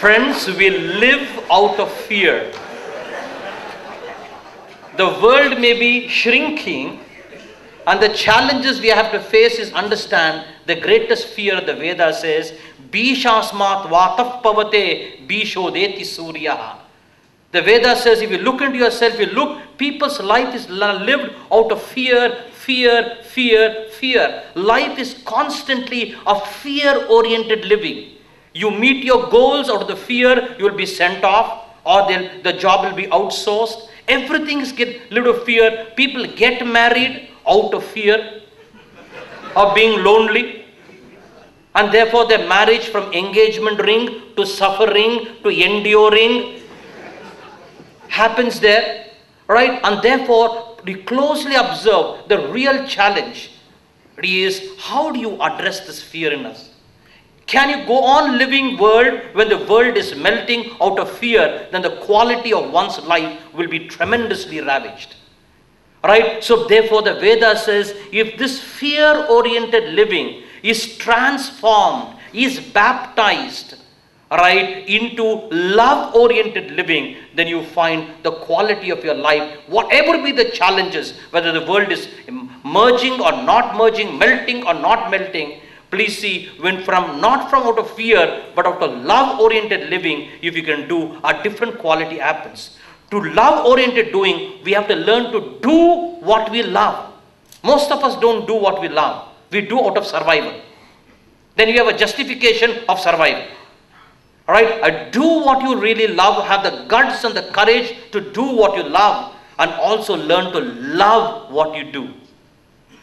Friends, we live out of fear. The world may be shrinking, and the challenges we have to face is understand the greatest fear. The Veda says, Bishasmat vataf pavate bishodeti suryaha. The Veda says, if you look into yourself, you look, people's life is lived out of fear, fear, fear, fear. Life is constantly a fear-oriented living. You meet your goals out of the fear, you will be sent off, or the job will be outsourced. Everything is lived of fear. People get married out of fear of being lonely. And therefore their marriage, from engagement ring to suffering to enduring, happens there, right? And therefore, we closely observe the real challenge is, how do you address this fear in us? Can you go on living world when the world is melting out of fear? Then the quality of one's life will be tremendously ravaged, right? So therefore, the Veda says, if this fear-oriented living is transformed, is baptized, right, into love-oriented living, then you find the quality of your life, whatever be the challenges, whether the world is merging or not merging, melting or not melting, please see, when not from out of fear, but out of love-oriented living, if you can do, a different quality happens. To love-oriented doing, we have to learn to do what we love. Most of us don't do what we love. We do out of survival. Then you have a justification of survival. Alright, do what you really love, have the guts and the courage to do what you love, and also learn to love what you do.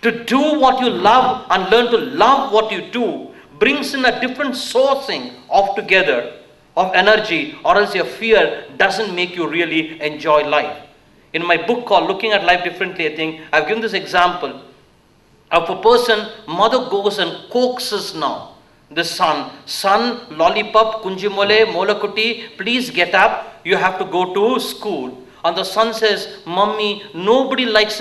To do what you love and learn to love what you do brings in a different sourcing altogether of energy, or else your fear doesn't make you really enjoy life. In my book called Looking at Life Differently, I think I've given this example of a person, mother goes and coaxes now the son, lollipop, kunjimole, molakuti, please get up, you have to go to school. And the son says, Mummy, nobody likes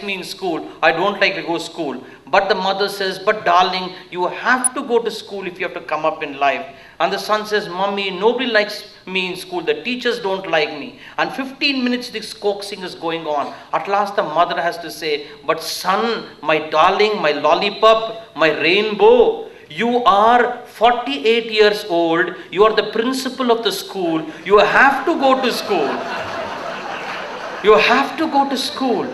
me in school, I don't like to go to school. But the mother says, but darling, you have to go to school if you have to come up in life. And the son says, Mummy, nobody likes me in school, the teachers don't like me. And 15 minutes this coaxing is going on. At last the mother has to say, but son, my darling, my lollipop, my rainbow, you are 48 years old, you are the principal of the school, you have to go to school. You have to go to school.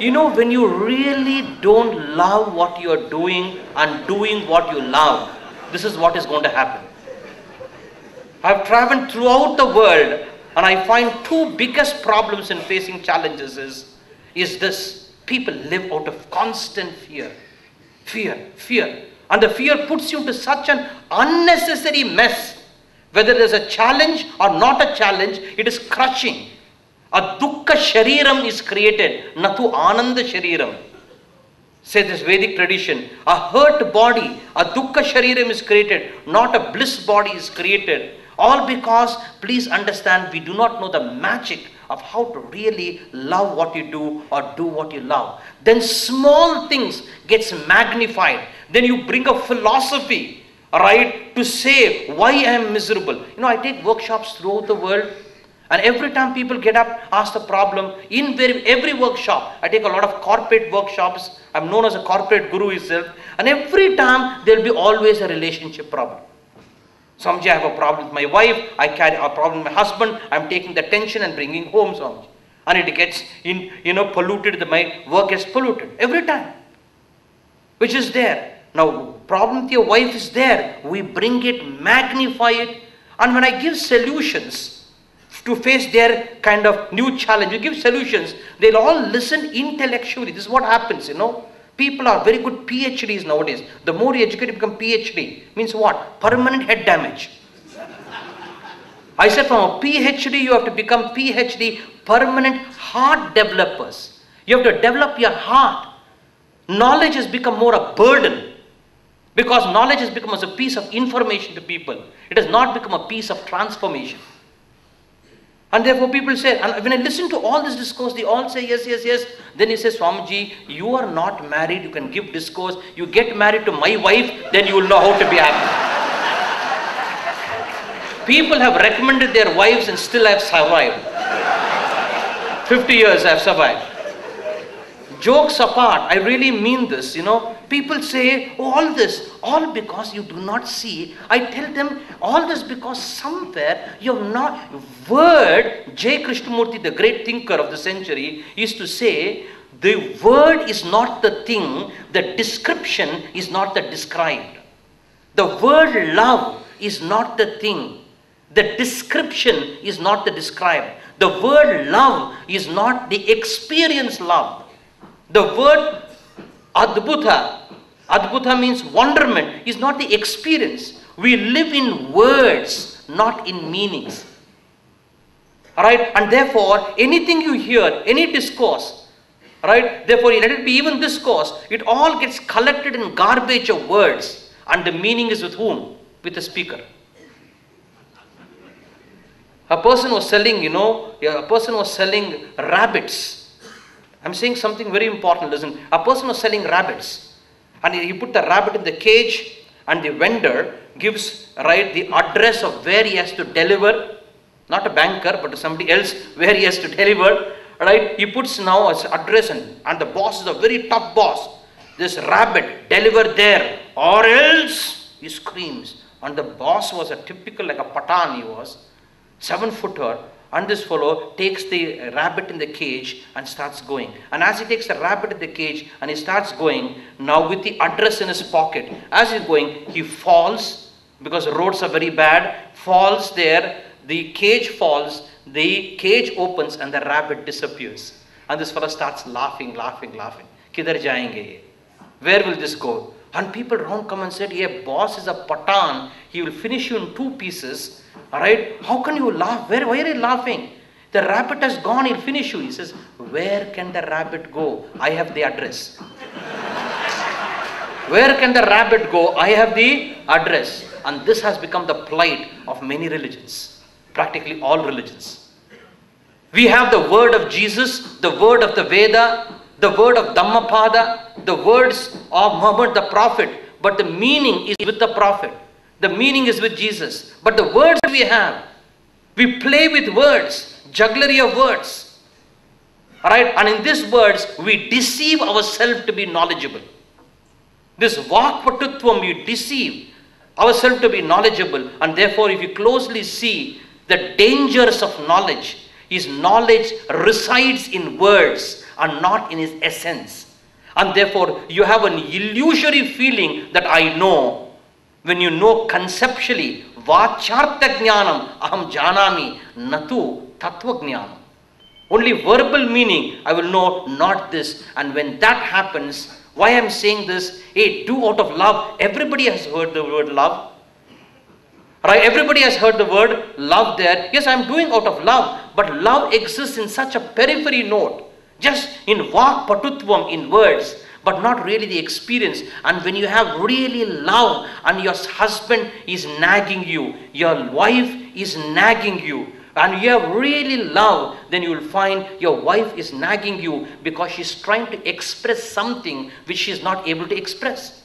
You know, when you really don't love what you are doing and doing what you love, this is what is going to happen. I've traveled throughout the world, and I find two biggest problems in facing challenges is this. People live out of constant fear. Fear. And the fear puts you into such an unnecessary mess. Whether there's a challenge or not a challenge, it is crushing. A dukkha shariram is created, natu ananda shariram. Says this Vedic tradition. A hurt body, a dukkha shariram is created, not a bliss body is created. All because, please understand, we do not know the magic of how to really love what you do or do what you love. Then small things gets magnified. Then you bring a philosophy, right, to say why I am miserable. You know, I take workshops throughout the world, and every time people get up, ask the problem, in every workshop, I take a lot of corporate workshops. I'm known as a corporate guru itself, and every time there'll be always a relationship problem. Swamiji, I have a problem with my wife, I carry a problem with my husband, I'm taking the tension and bringing home, Swamiji. And it gets polluted, my work gets polluted every time. Which is there. Now, problem with your wife is there. We bring it, magnify it, and when I give solutions to face their kind of new challenge, you give solutions, they'll all listen intellectually. This is what happens, People are very good PhDs nowadays. The more you educate, you become PhD. Means what? Permanent head damage. I said from a PhD, you have to become PhD, permanent heart developers. You have to develop your heart. Knowledge has become more a burden. Because knowledge has become as a piece of information to people. It has not become a piece of transformation. And therefore people say, and when I listen to all this discourse, they all say yes, yes, yes. Then he says, Swamiji, you are not married, you can give discourse. You get married to my wife, then you will know how to be happy. People have recommended their wives and still I have survived. 50 years I have survived. Jokes apart, I really mean this, People say, oh, all this, all because you do not see. I tell them, all this because somewhere you have not. Word, J. Krishnamurti, the great thinker of the century, used to say, the word is not the thing, the description is not the described. The word love is not the thing. The description is not the described. The word love is not the experience love. The word adbhuta means wonderment, is not the experience. We live in words, not in meanings. Alright, and therefore, anything you hear, any discourse, right, therefore let it be even discourse, it all gets collected in garbage of words, and the meaning is with whom? With the speaker. A person was selling, rabbits. I'm saying something very important, listen. A person was selling rabbits. And he put the rabbit in the cage, and the vendor gives, the address of where he has to deliver. Not a banker, but to somebody else, where he has to deliver. He puts now his address, and the boss is a very tough boss. This rabbit, deliver there, or else, he screams. And the boss was a typical, like a Pathan he was, 7-footer, and this fellow takes the rabbit in the cage and starts going. And as he takes the rabbit in the cage and he starts going, now with the address in his pocket, as he's going, he falls, because the roads are very bad, falls there, the cage falls, the cage opens, and the rabbit disappears. And this fellow starts laughing. Kidhar jayenge ye? Where will this go? And people around come and said, yeah, boss is a Pathan, he will finish you in 2 pieces. Alright, how can you laugh? Why are you laughing? The rabbit has gone, he'll finish you. He says, where can the rabbit go? I have the address. Where can the rabbit go? I have the address. And this has become the plight of many religions. Practically all religions. We have the word of Jesus, the word of the Veda, the word of Dhammapada, the words of Muhammad the Prophet. But the meaning is with the Prophet. The meaning is with Jesus. But the words we have, we play with words, jugglery of words. Alright, and in these words, we deceive ourselves to be knowledgeable. This vakpatutvam, we deceive ourselves to be knowledgeable. And therefore, if you closely see the dangers of knowledge, is knowledge resides in words and not in its essence. And therefore, you have an illusory feeling that I know. When you know conceptually, vachartha jnanam aham janami natu tattva jnanam. Only verbal meaning, I will know, not this. And when that happens, why I am saying this? Hey, do out of love. Everybody has heard the word love. Right? Everybody has heard the word love there. Yes, I am doing out of love. But love exists in such a periphery note. Just in vak patutvam, in words. But not really the experience. And when you have really love and your husband is nagging you, your wife is nagging you, and you have really love, then you will find your wife is nagging you because she's trying to express something which she is not able to express.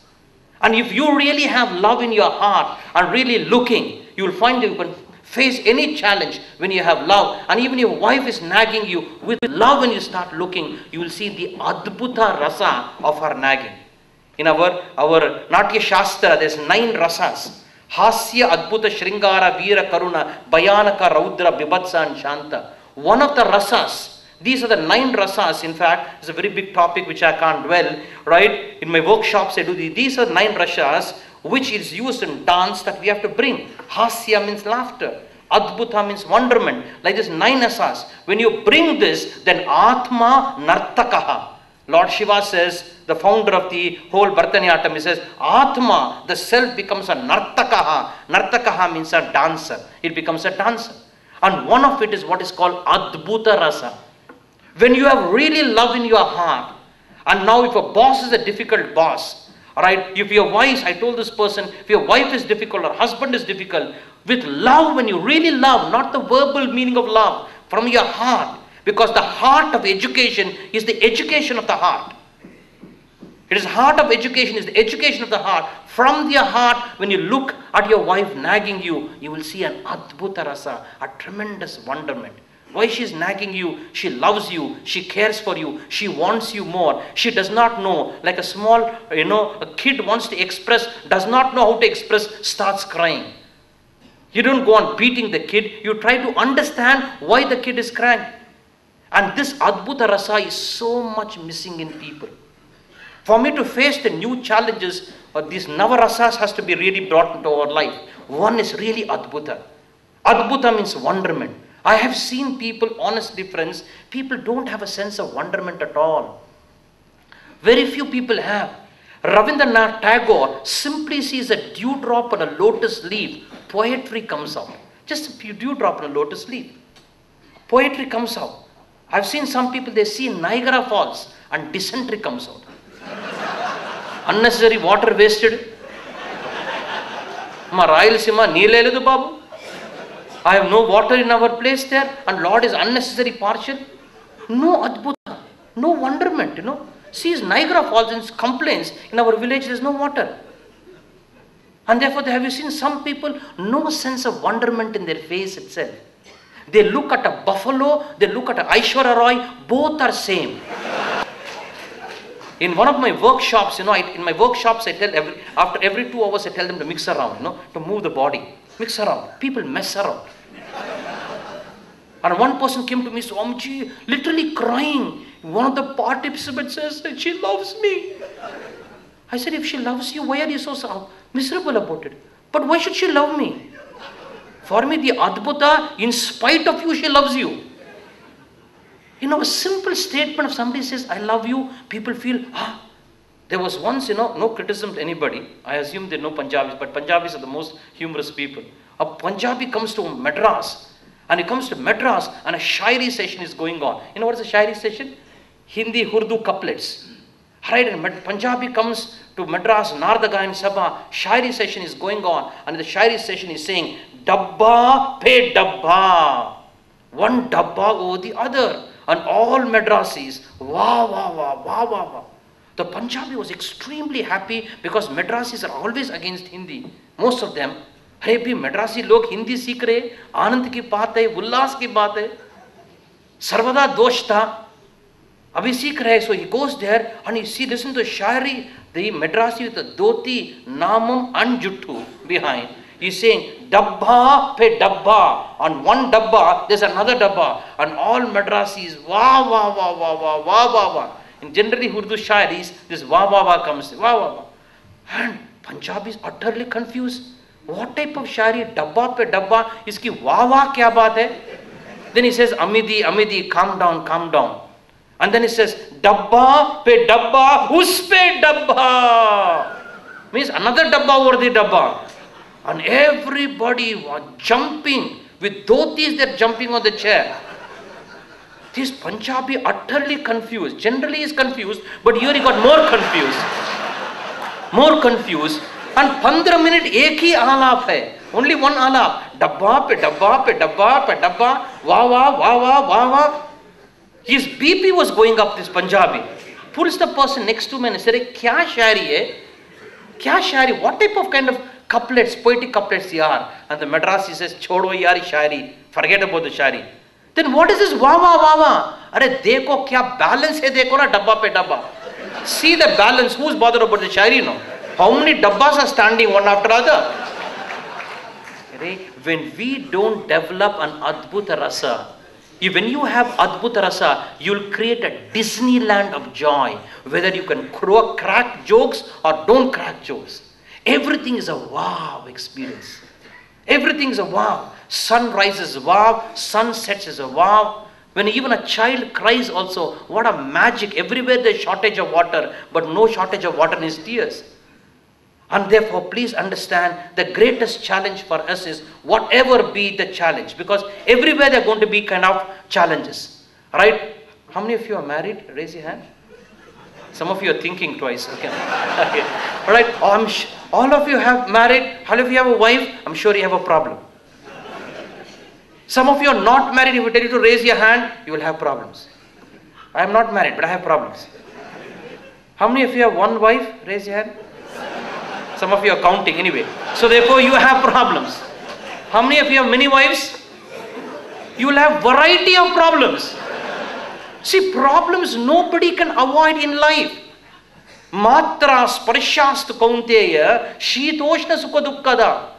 And if you really have love in your heart and really looking, you will find that you can face any challenge when you have love. And even your wife is nagging you, with love when you start looking, you will see the adbhuta rasa of her nagging. In our Natya Shastra, there's 9 rasas. Hasya, adbhuta, shringara, veera, karuna, bhayanaka, raudra, bibhatsa and shanta. One of the rasas, these are the 9 rasas. In fact, it's a very big topic which I can't dwell, right? In my workshops I do these are 9 rasas which is used in dance that we have to bring. Hasya means laughter. Adbhuta means wonderment. Like this 9 rasas. When you bring this, then Atma Nartakaha. Lord Shiva says, the founder of the whole Bharatanatyam, he says, Atma, the self becomes a Nartakaha. Nartakaha means a dancer. It becomes a dancer. And one of it is what is called Adbhuta Rasa. When you have really love in your heart, and now if a boss is a difficult boss, alright, if your wife, I told this person, if your wife is difficult or husband is difficult, with love, when you really love, not the verbal meaning of love, from your heart, because the heart of education is the education of the heart. It is heart of education, is the education of the heart. From your heart, when you look at your wife nagging you, you will see an adbhuta rasa, a tremendous wonderment. Why she is nagging you? She loves you, she cares for you, she wants you more. She does not know, like a small, a kid wants to express, does not know how to express, starts crying. You don't go on beating the kid, you try to understand why the kid is crying. And this adbhuta rasa is so much missing in people. For me to face the new challenges, these navarasas has to be really brought into our life. One is really adbhuta. Adbhuta means wonderment. I have seen people, honestly friends, people don't have a sense of wonderment at all. Very few people have. Rabindranath Tagore simply sees a dewdrop on a lotus leaf. Poetry comes out. Just a few dewdrop on a lotus leaf. Poetry comes out. I've seen some people, they see Niagara Falls and dysentery comes out. Unnecessary water wasted. Ma Rayalaseema neeleledu babu. I have no water in our place there, and Lord is unnecessary partial. No adbhuta, no wonderment, Sees Niagara Falls and complains, in our village there is no water. And therefore, have you seen some people, no sense of wonderment in their face itself. They look at a buffalo, they look at a Aishwarya Roy, both are same. In one of my workshops, in my workshops, I tell after every 2 hours, I tell them to mix around, to move the body. Mix around. People mess around. And one person came to me, Swamiji, literally crying. One of the participants says, she loves me. I said, if she loves you, why are you so miserable about it? But why should she love me? For me, the adbhuta, in spite of you, she loves you. A simple statement of somebody says, I love you, people feel, There was once, no criticism to anybody. I assume they know Punjabis, but Punjabis are the most humorous people. A Punjabi comes to Madras, and he comes to Madras, and a shairi session is going on. You know what is a shairi session? Hindi, Urdu couplets. Right, and Punjabi comes to Madras, Nardagayan Sabha, shairi session is going on, and the shairi session is saying, Dabba pe dabba. One dabba over the other. And all Madrasis, wah, wah, wah, wah, wah, wah. The Punjabi was extremely happy because Madrasis are always against Hindi. Most of them, अरे भी मद्रासी लोग हिंदी सीख रहे, आनंद की बात है, उल्लास की बात है, सर्वदा दोष था, अभी सीख रहे. So he goes there and he listen to Shairi, the Madrasi with the dhoti, namam and juttu behind. He's saying, dabba pe dabba. On one dabba, there's another dabba. And all Madrasis, wah, wah, wah, wah, wah, wah, wah, wah. In generally Urdu Shairis, this wah, wah, wah comes, wah, wah, wah. And Punjabis utterly confused. What type of Shairi? Dabba pe dabba. Iski wah, wah kya baat hai? Then he says, Amidi, Amidi, calm down, calm down. And then he says, dabba pe dabba, us pe dabba. Means another dabba over the dabba. And everybody was jumping. With dhotis, they're jumping on the chair. This Punjabi utterly confused. Generally he is confused, but here he got more confused. More confused. And 15 minutes, ek hi alap hai. Only one alap. Dabba pe dabba pe dabba pe dabba. Wah wah wah wah wah wah. His BP was going up, this Punjabi. Pulls the person next to me and said, kya shairi hai? Kya shairi? What type of kind of couplets, poetic couplets they are? And the Madrasi says, chodo yari shairi. Forget about the shairi. Then what is this wah wah wah wah? Arre dekho kya balance hai, dekho na dabba pe dabba. See the balance. Who's bothered about the shairi now? How many dabbas are standing one after other? When we don't develop an adbhuta rasa, when you have adbhuta rasa, you'll create a Disneyland of joy. Whether you can crack jokes or don't crack jokes. Everything is a wow experience. Everything is a wow. Sunrise is wow. Sunset is a wow. When even a child cries also, what a magic. Everywhere there's shortage of water, but no shortage of water in his tears. And therefore, please understand, the greatest challenge for us is whatever be the challenge. Because everywhere there are going to be kind of challenges. Right? How many of you are married? Raise your hand. Some of you are thinking twice. Okay. Okay. All right. All of you have married. All of you have a wife. I'm sure you have a problem. Some of you are not married. If we tell you to raise your hand, you will have problems. I am not married, but I have problems. How many of you have one wife? Raise your hand. Some of you are counting anyway. So therefore you have problems. How many of you have many wives? You will have variety of problems. See, problems nobody can avoid in life. Matra sparshastu kaunteya shitoshna sukha dukkada.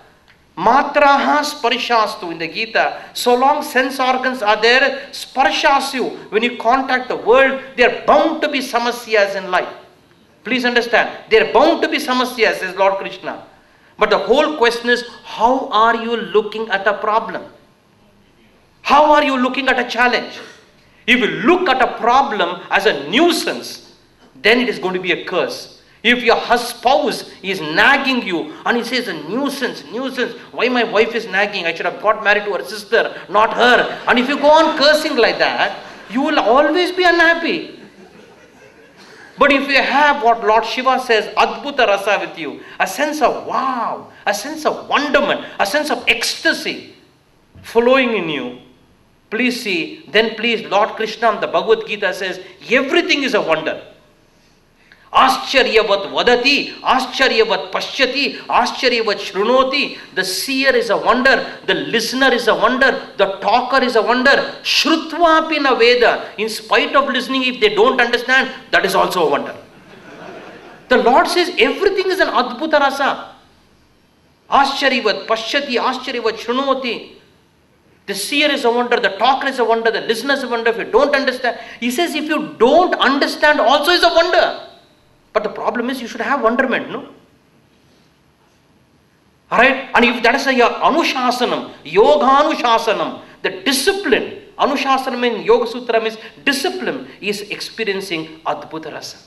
Matraha sparshastu in the Gita. So long sense organs are there, sparshas you. When you contact the world, they are bound to be samasyas in life. Please understand, they are bound to be samasyas, says Lord Krishna. But the whole question is, how are you looking at a problem? How are you looking at a challenge? If you look at a problem as a nuisance, then it is going to be a curse. If your spouse is nagging you and he says, a nuisance, why my wife is nagging? I should have got married to her sister, not her. And if you go on cursing like that, you will always be unhappy. But if you have what Lord Shiva says, Adbhuta Rasa with you, a sense of wow, a sense of wonderment, a sense of ecstasy flowing in you, please see, then please Lord Krishna, the Bhagavad Gita says, everything is a wonder. Ascharyavat vadati, ascharyavat pashyati, ascharyavat shrunoti. The seer is a wonder, the listener is a wonder, the talker is a wonder. Shrutvapina Veda, in spite of listening, if they don't understand, that is also a wonder. The Lord says everything is an Adbhuta Rasa. Ascharyavat pashyati, ascharyavat shrunoti. The seer is a wonder, the talker is a wonder, the listener is a wonder. If you don't understand, he says if you don't understand also is a wonder. But the problem is you should have wonderment, no? Alright? And if that is your Anushasanam, Yoga Anushasanam, the discipline, Anushasanam in Yoga Sutra means discipline, is experiencing Adbhuta Rasa.